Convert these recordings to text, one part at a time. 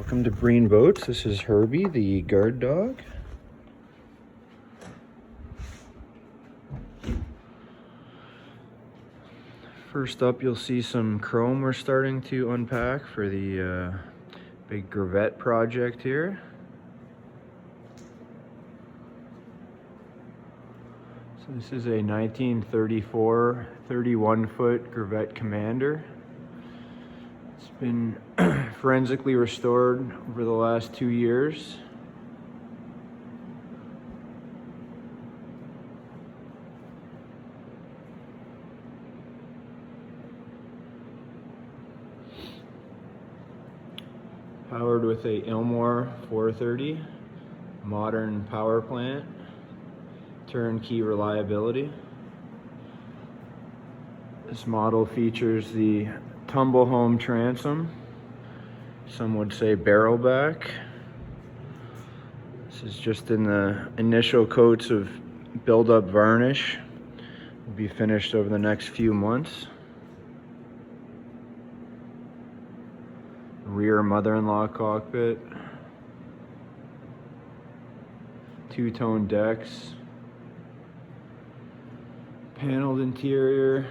Welcome to Breen Boats. This is Herbie, the guard dog. First up, you'll see some chrome we're starting to unpack for the big gravette project here. So this is a 1934 31-foot gravette Commander. It's been forensically restored over the last 2 years. Powered with a Ilmor 430, modern power plant, turnkey reliability. This model features the tumble home transom, some would say barrelback. This is just in the initial coats of build-up varnish. Will be finished over the next few months. Rear mother-in-law cockpit, two-tone decks, paneled interior,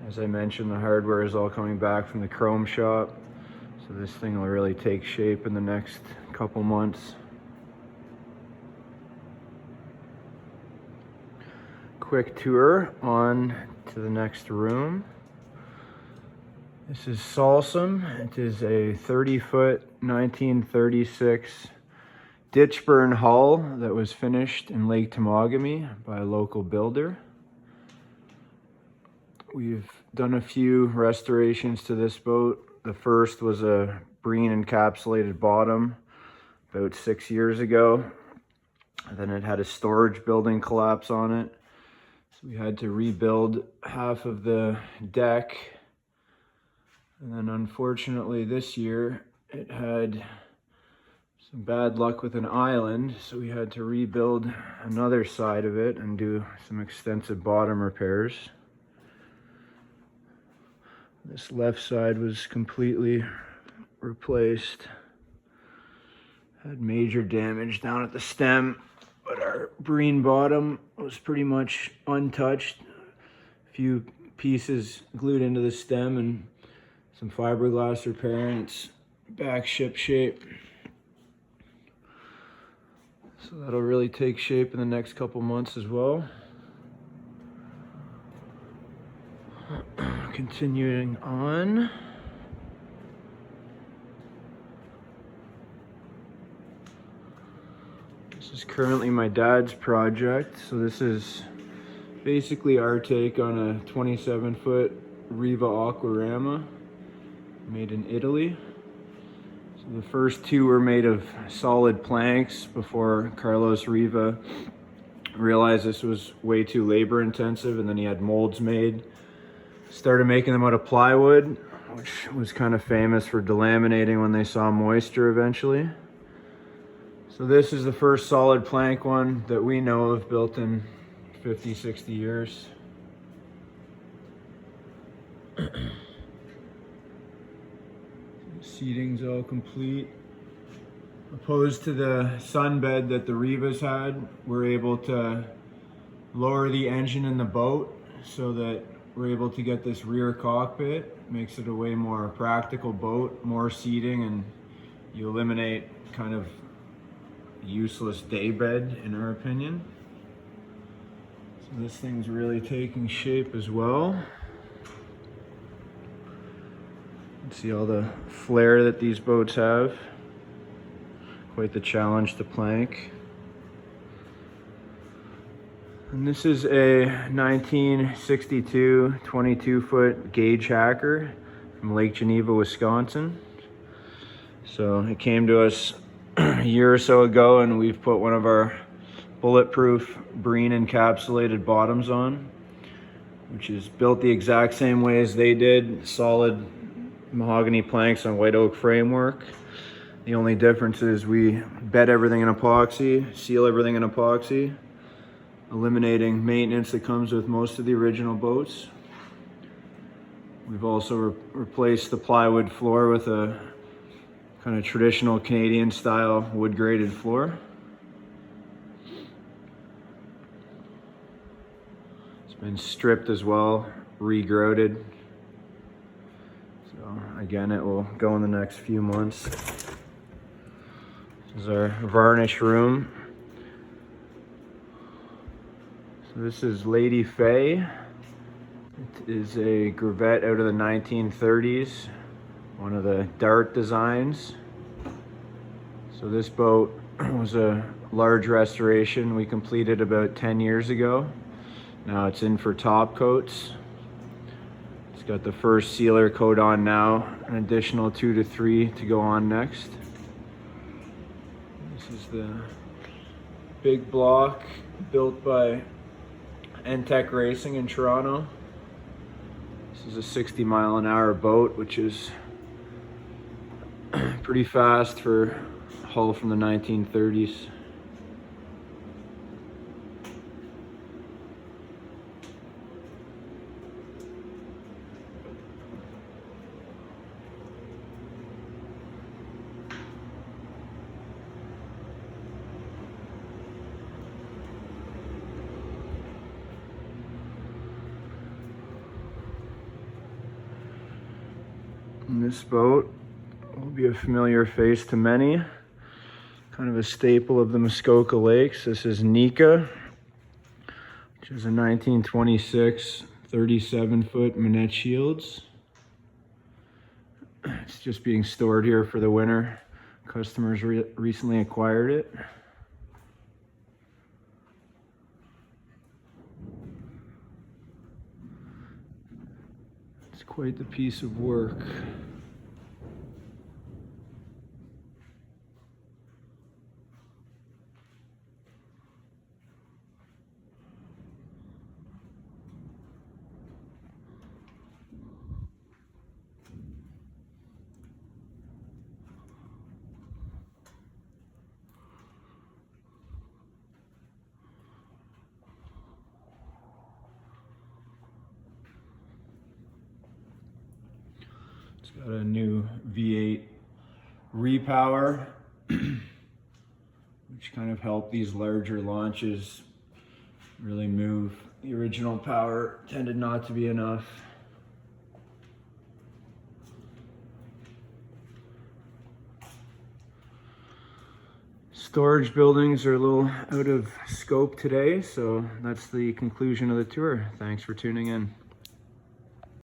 as I mentioned, the hardware is all coming back from the chrome shop, so this thing will really take shape in the next couple months. Quick tour on to the next room. This is Salsam. It is a 30-foot 1936 ditch burn hull that was finished in Lake Temagami by a local builder. We've done a few restorations to this boat. The first was a Breen encapsulated bottom about 6 years ago. Then it had a storage building collapse on it. So we had to rebuild half of the deck. And then unfortunately this year it had some bad luck with an island. So we had to rebuild another side of it and do some extensive bottom repairs. This left side was completely replaced. Had major damage down at the stem, but our Breen bottom was pretty much untouched. A few pieces glued into the stem and some fiberglass repair, and it's back ship shape. So that'll really take shape in the next couple months as well. Continuing on. This is currently my dad's project. So this is basically our take on a 27-foot Riva Aquarama made in Italy. So the first two were made of solid planks before Carlos Riva realized this was way too labor intensive, and then he had molds made. Started making them out of plywood, which was kind of famous for delaminating when they saw moisture eventually. So this is the first solid plank one that we know of, built in 50, 60 years. Seating's all complete. Opposed to the sunbed that the Rivas had, we're able to lower the engine in the boat so that we're able to get this rear cockpit. Makes it a way more practical boat, more seating, and you eliminate kind of useless daybed, in our opinion. So this thing's really taking shape as well. You can see all the flair that these boats have. Quite the challenge to plank. And this is a 1962 22-foot gauge hacker from Lake Geneva, Wisconsin. So it came to us a year or so ago, and we've put one of our bulletproof Breen encapsulated bottoms on, which is built the exact same way as they did. Solid mahogany planks on white oak framework. The only difference is we bed everything in epoxy, seal everything in epoxy. eliminating maintenance that comes with most of the original boats. We've also replaced the plywood floor with a kind of traditional Canadian style wood grated floor. It's been stripped as well, regrouted. So again, it will go in the next few months. This is our varnish room. So this is Lady Faye. It is a gravette out of the 1930s, one of the Dart designs. So this boat was a large restoration we completed about 10 years ago. Now it's in for top coats. It's got the first sealer coat on now, an additional 2 to 3 to go on next. This is the big block built by Entech Racing in Toronto. This is a 60-mile-an-hour boat, which is pretty fast for a hull from the 1930s. And this boat will be a familiar face to many, kind of a staple of the Muskoka Lakes. This is Nika, which is a 1926 37-foot Manette Shields. It's just being stored here for the winter. Customers recently acquired it. It's quite the piece of work. It's got a new V8 repower, which kind of helped these larger launches really move. The original power tended not to be enough. Storage buildings are a little out of scope today, so that's the conclusion of the tour. Thanks for tuning in.